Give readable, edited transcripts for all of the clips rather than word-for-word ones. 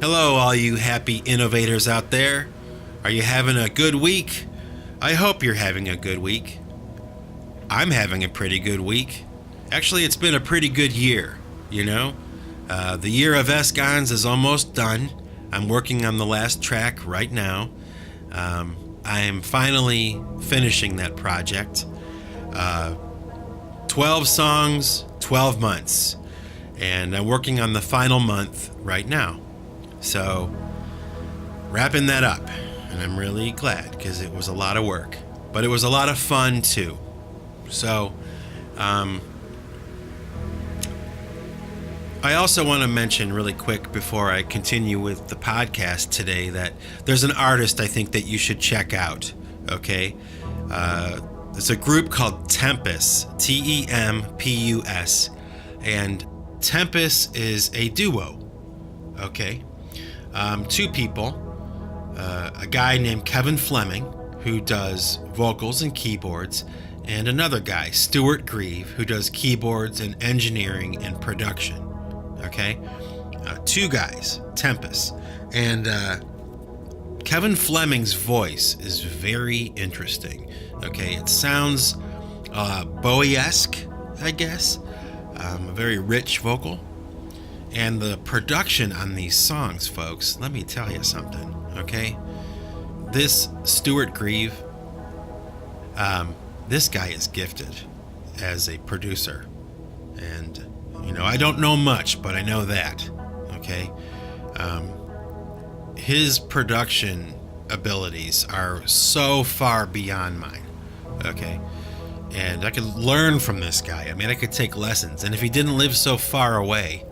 Hello, all you happy innovators out there. Are you having a good week? I hope you're having a good week. I'm having a pretty good week. Actually, it's been a pretty good year, you know? The year of S-Gons is almost done. I'm working on the last track right now. I am finally finishing that project. 12 songs, 12 months. And I'm working on the final month right now. So, wrapping that up. And I'm really glad because it was a lot of work. But it was a lot of fun too. So, I also want to mention really quick before I continue with the podcast today that there's an artist I think that you should check out, okay? There's a group called TEMPUS, TEMPUS, and TEMPUS is a duo, okay? Two people, a guy named Kevin Fleming, who does vocals and keyboards, and another guy, Stuart Grieve, who does keyboards and engineering and production. Okay? Two guys, Tempest. And Kevin Fleming's voice is very interesting. Okay? It sounds Bowie-esque, I guess. A very rich vocal. And the production on these songs, folks, let me tell you something. Okay? This Stuart Grieve, this guy is gifted as a producer. And, you know, I don't know much, but I know that. Okay? His production abilities are so far beyond mine. Okay? And I could learn from this guy. I mean, I could take lessons. And if he didn't live so far away,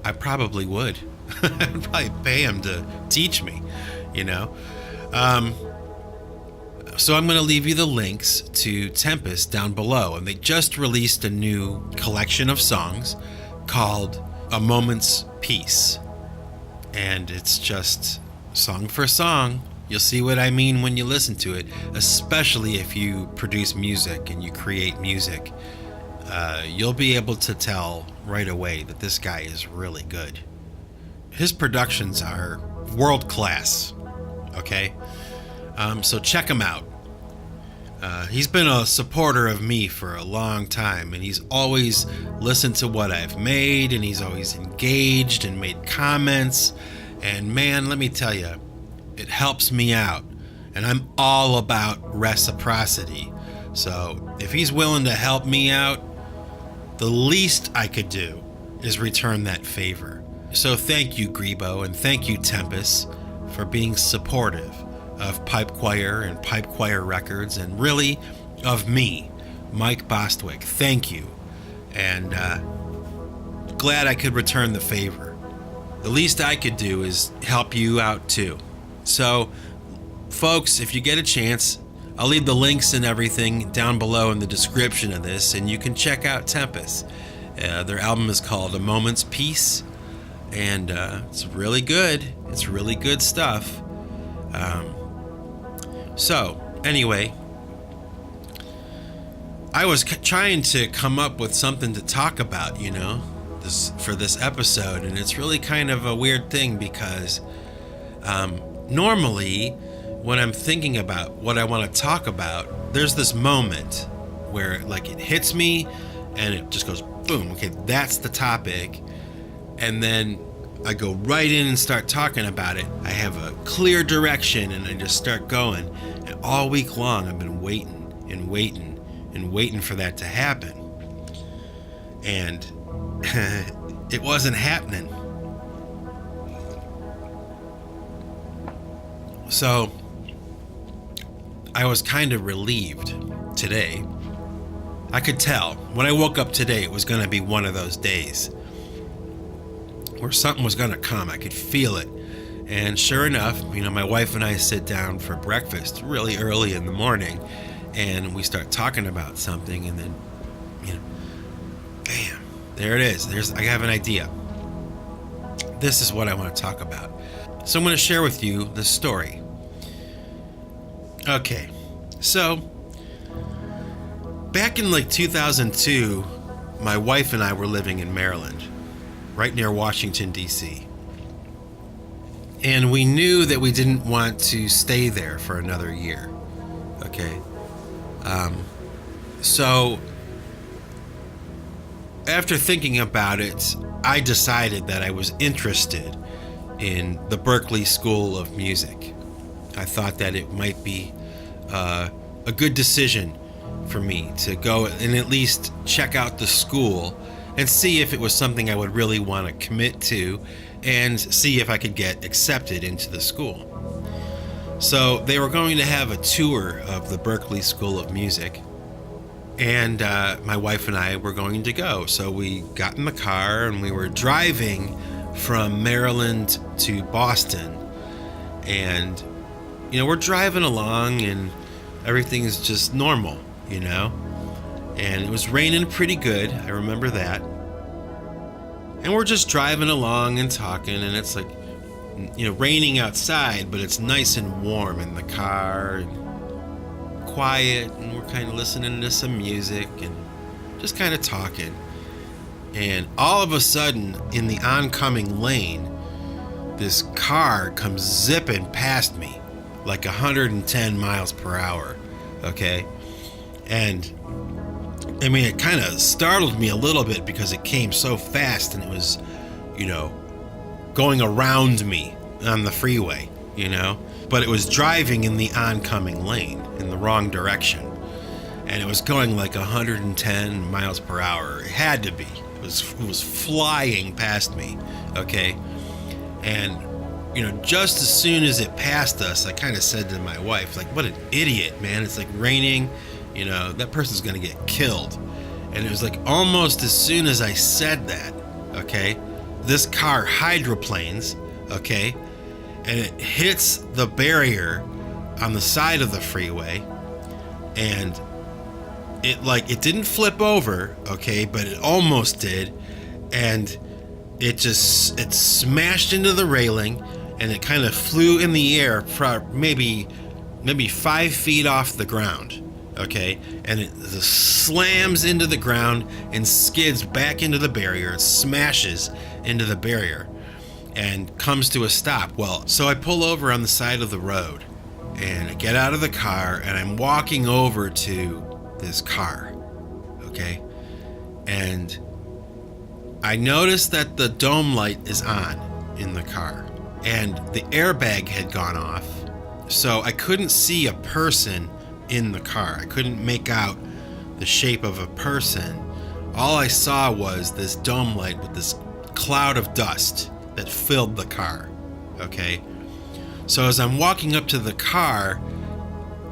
I probably would. I'd probably pay him to teach me, you know? So I'm going to leave you the links to Tempest down below. And they just released a new collection of songs called A Moment's Peace. And it's just song for song. You'll see what I mean when you listen to it, especially if you produce music and you create music. You'll be able to tell right away that this guy is really good. His productions are world class, okay? So check him out. He's been a supporter of me for a long time, and he's always listened to what I've made, and he's always engaged and made comments. And man, let me tell you, it helps me out. And I'm all about reciprocity. So if he's willing to help me out, the least I could do is return that favor. So thank you, Grebo, and thank you, Tempest, for being supportive of Pipe Choir and Pipe Choir Records, and really of me, Mike Bostwick. Thank you. And glad I could return the favor. The least I could do is help you out too. So, folks, if you get a chance, I'll leave the links and everything down below in the description of this, and you can check out Tempest. Their album is called A Moment's Peace, and it's really good. It's really good stuff. So, anyway, I was trying to come up with something to talk about, you know, for this episode, and it's really kind of a weird thing because normally when I'm thinking about what I want to talk about, there's this moment where like it hits me and it just goes boom, okay, that's the topic, and then I go right in and start talking about it. I have a clear direction and I just start going, and all week long I've been waiting and waiting and waiting for that to happen, and it wasn't happening. So I was kind of relieved today. I could tell when I woke up today it was going to be one of those days where something was going to come. I could feel it. And sure enough, you know, my wife and I sit down for breakfast really early in the morning, and we start talking about something, and then, you know, bam, there it is. I have an idea. This is what I want to talk about. So I'm going to share with you the story. Okay, so back in like 2002, my wife and I were living in Maryland. right near Washington, D.C. And we knew that we didn't want to stay there for another year. Okay. So after thinking about it, I decided that I was interested in the Berklee School of Music. I thought that it might be a good decision for me to go and at least check out the school and see if it was something I would really want to commit to and see if I could get accepted into the school. So they were going to have a tour of the Berklee School of Music, and my wife and I were going to go. So we got in the car and we were driving from Maryland to Boston, and we're driving along and everything's just normal, and it was raining pretty good. I remember that. And we're just driving along and talking, and it's like, raining outside, but it's nice and warm in the car and quiet, and we're kind of listening to some music and just kind of talking. And all of a sudden, in the oncoming lane, this car comes zipping past me like 110 miles per hour, okay? And I mean, it kind of startled me a little bit because it came so fast and it was, going around me on the freeway, but it was driving in the oncoming lane in the wrong direction. And it was going like 110 miles per hour. It had to be. It was flying past me, okay? And, just as soon as it passed us, I kind of said to my wife, like, what an idiot, man. It's like raining, that person's going to get killed. And it was like almost as soon as I said that, okay, this car hydroplanes, okay, and it hits the barrier on the side of the freeway, and it didn't flip over, okay, but it almost did, and it smashed into the railing, and it kind of flew in the air for maybe 5 feet off the ground, okay, and it slams into the ground and skids back into the barrier. It smashes into the barrier and comes to a stop. Well, so I pull over on the side of the road and I get out of the car and I'm walking over to this car, okay, and I notice that the dome light is on in the car and the airbag had gone off, so I couldn't see a person in the car. I couldn't make out the shape of a person. All I saw was this dome light with this cloud of dust that filled the car, okay? So as I'm walking up to the car,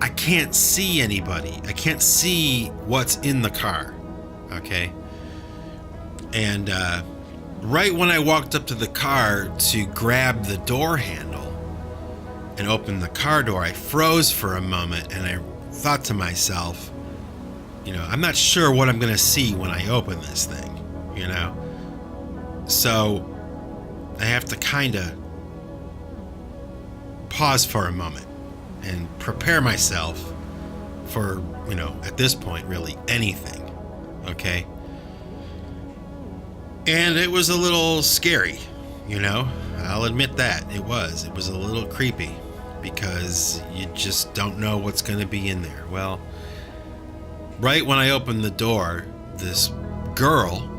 I can't see anybody. I can't see what's in the car, okay? And right when I walked up to the car to grab the door handle and open the car door, I froze for a moment and I thought to myself, I'm not sure what I'm going to see when I open this thing, So I have to kind of pause for a moment and prepare myself for, at this point, really anything, okay? And it was a little scary, I'll admit that. It was a little creepy because you just don't know what's going to be in there. Well, right when I opened the door, this girl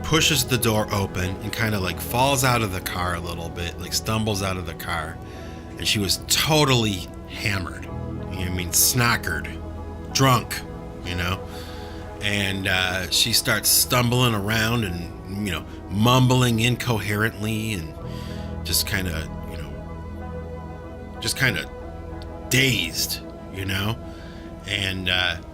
pushes the door open and kind of falls out of the car a little bit, stumbles out of the car, and she was totally hammered, snockered, drunk, and she starts stumbling around and mumbling incoherently and just kind of dazed, and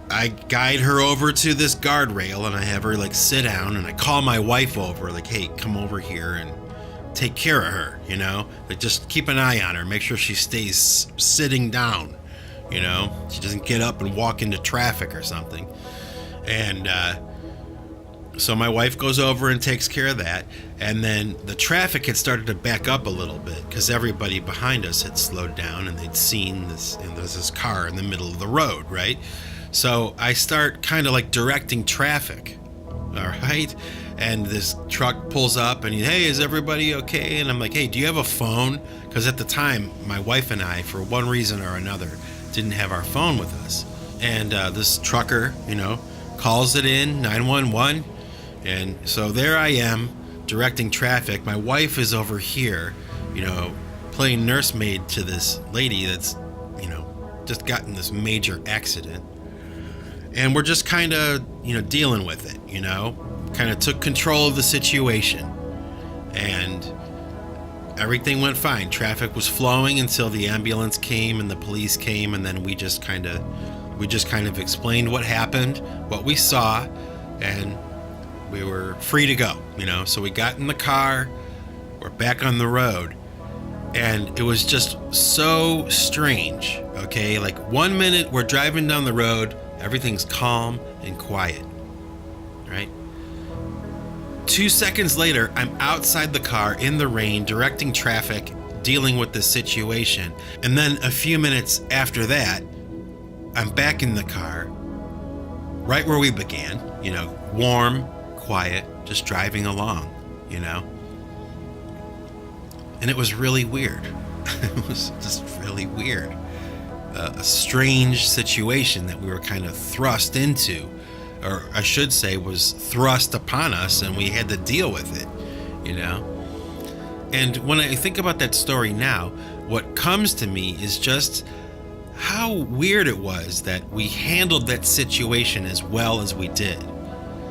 I guide her over to this guardrail and I have her sit down and I call my wife over, hey, come over here and take care of her, just keep an eye on her, make sure she stays sitting down, she doesn't get up and walk into traffic or something. And so my wife goes over and takes care of that, and then the traffic had started to back up a little bit because everybody behind us had slowed down and they'd seen this, and there's this car in the middle of the road, right? So I start kind of directing traffic, all right? And this truck pulls up and hey, is everybody okay? And I'm like, hey, do you have a phone? Because at the time, my wife and I, for one reason or another, didn't have our phone with us. And this trucker, calls it in, 911. And so there I am, directing traffic. My wife is over here, playing nursemaid to this lady that's, just gotten this major accident. And we're just kind of, dealing with it, kind of took control of the situation. And everything went fine. Traffic was flowing until the ambulance came and the police came, and then we just kind of explained what happened, what we saw, and we were free to go, So we got in the car, we're back on the road, and it was just so strange, okay? Like 1 minute we're driving down the road, everything's calm and quiet, right? 2 seconds later, I'm outside the car in the rain, directing traffic, dealing with this situation. And then a few minutes after that, I'm back in the car, right where we began, warm, quiet, just driving along, And it was really weird. It was just really weird. A strange situation that we were kind of thrust into, or I should say was thrust upon us, and we had to deal with it, And when I think about that story now, what comes to me is just how weird it was that we handled that situation as well as we did.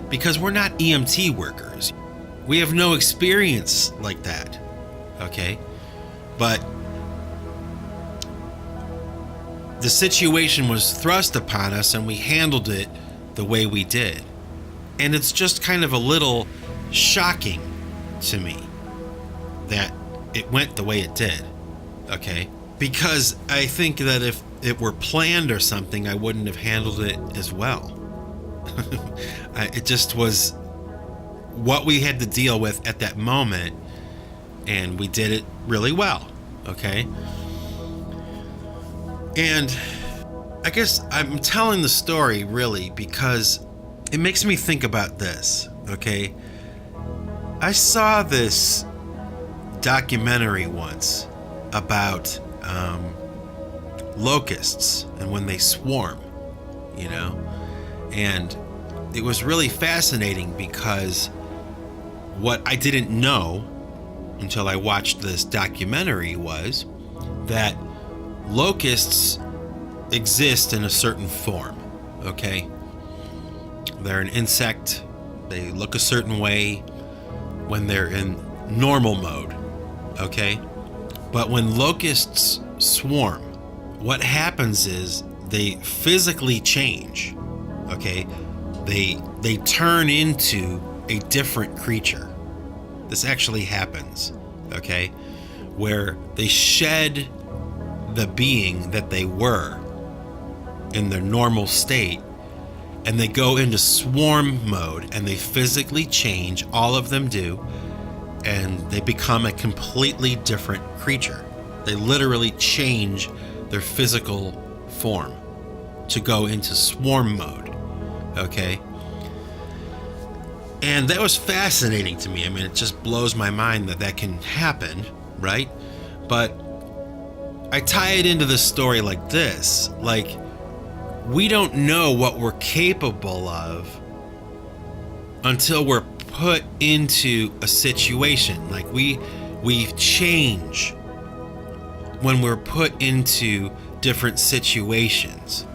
Because we're not EMT workers. We have no experience like that, okay? But the situation was thrust upon us and we handled it the way we did. And it's just kind of a little shocking to me that it went the way it did, okay? Because I think that if it were planned or something, I wouldn't have handled it as well. It just was what we had to deal with at that moment, and we did it really well, okay? And I guess I'm telling the story really because it makes me think about this, okay? I saw this documentary once about locusts and when they swarm, and it was really fascinating because what I didn't know until I watched this documentary was that locusts exist in a certain form, okay? They're an insect. They look a certain way when they're in normal mode, okay? But when locusts swarm, what happens is they physically change, okay? They turn into a different creature. This actually happens, okay? Where they shed the being that they were in their normal state, and they go into swarm mode, and they physically change, all of them do, and they become a completely different creature. They literally change their physical form to go into swarm mode, okay? And that was fascinating to me. I mean, it just blows my mind that that can happen, right? But I tie it into the story like this. Like, we don't know what we're capable of until we're put into a situation. Like, we change when we're put into different situations,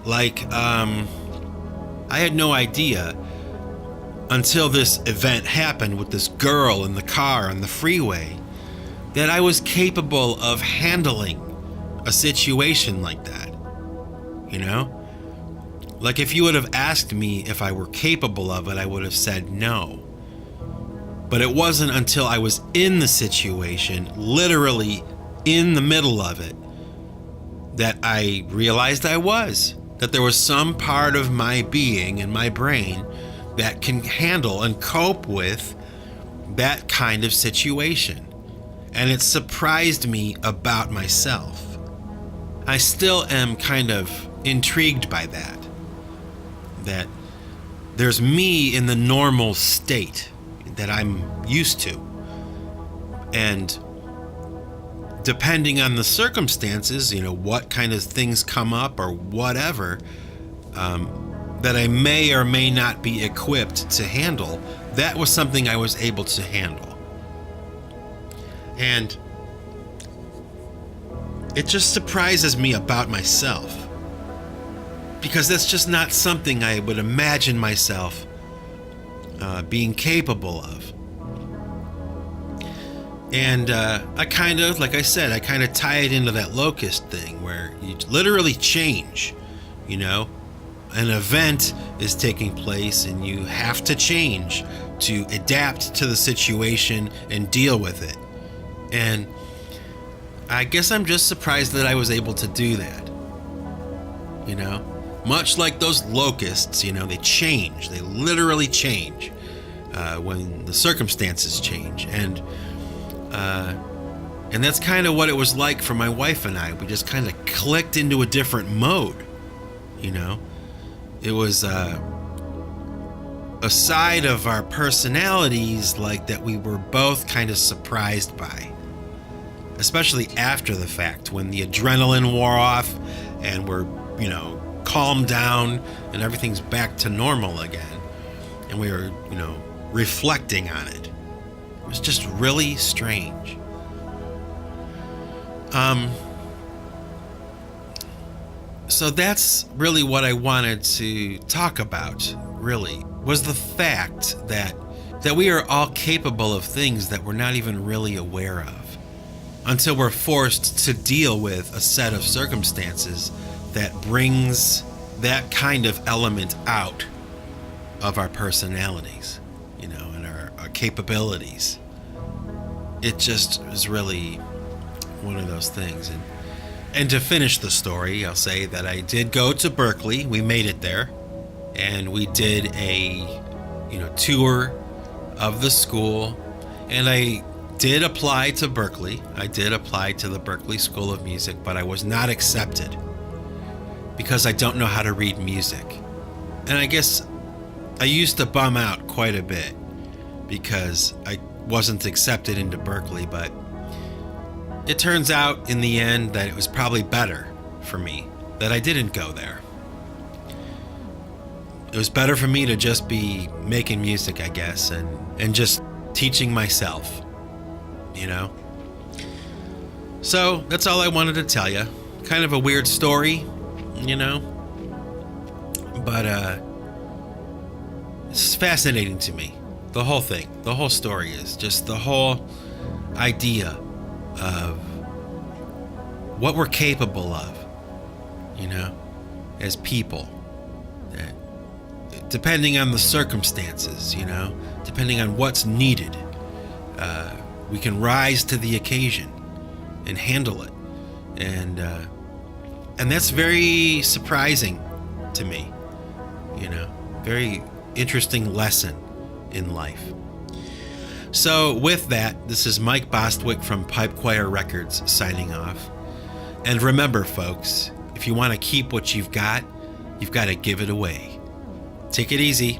Like, I had no idea until this event happened with this girl in the car on the freeway that I was capable of handling a situation like that, Like, if you would have asked me if I were capable of it, I would have said no. But it wasn't until I was in the situation, literally in the middle of it, that I realized that there was some part of my being and my brain that can handle and cope with that kind of situation. And it surprised me about myself. I still am kind of intrigued by that there's me in the normal state that I'm used to. And depending on the circumstances, what kind of things come up or whatever, that I may or may not be equipped to handle, that was something I was able to handle. And it just surprises me about myself, because that's just not something I would imagine myself being capable of. And I kind of tie it into that locust thing where you literally change. An event is taking place and you have to change to adapt to the situation and deal with it. And I guess I'm just surprised that I was able to do that. Much like those locusts, they change. They literally change when the circumstances change. And that's kind of what it was like for my wife and I. We just kind of clicked into a different mode. It was a side of our personalities like that we were both kind of surprised by, especially after the fact when the adrenaline wore off and we're calmed down and everything's back to normal again, and we were reflecting on it. It was just really strange. So that's really what I wanted to talk about, really, was the fact that we are all capable of things that we're not even really aware of until we're forced to deal with a set of circumstances that brings that kind of element out of our personalities, and our capabilities. It just is really one of those things. And to finish the story, I'll say that I did go to Berkeley. We made it there, and we did a tour of the school, and I did apply to Berkeley. I did apply to the Berkeley School of Music, but I was not accepted because I don't know how to read music. And I guess I used to bum out quite a bit because I wasn't accepted into Berkeley, but it turns out in the end that it was probably better for me that I didn't go there. It was better for me to just be making music, I guess, and just teaching myself, So that's all I wanted to tell you. Kind of a weird story, but it's fascinating to me. The whole thing, the whole story is just the whole idea of what we're capable of, as people. That depending on the circumstances, depending on what's needed, we can rise to the occasion and handle it. And that's very surprising to me, very interesting lesson in life. So with that, this is Mike Bostwick from Pipe Choir Records signing off. And remember, folks, if you want to keep what you've got to give it away. Take it easy.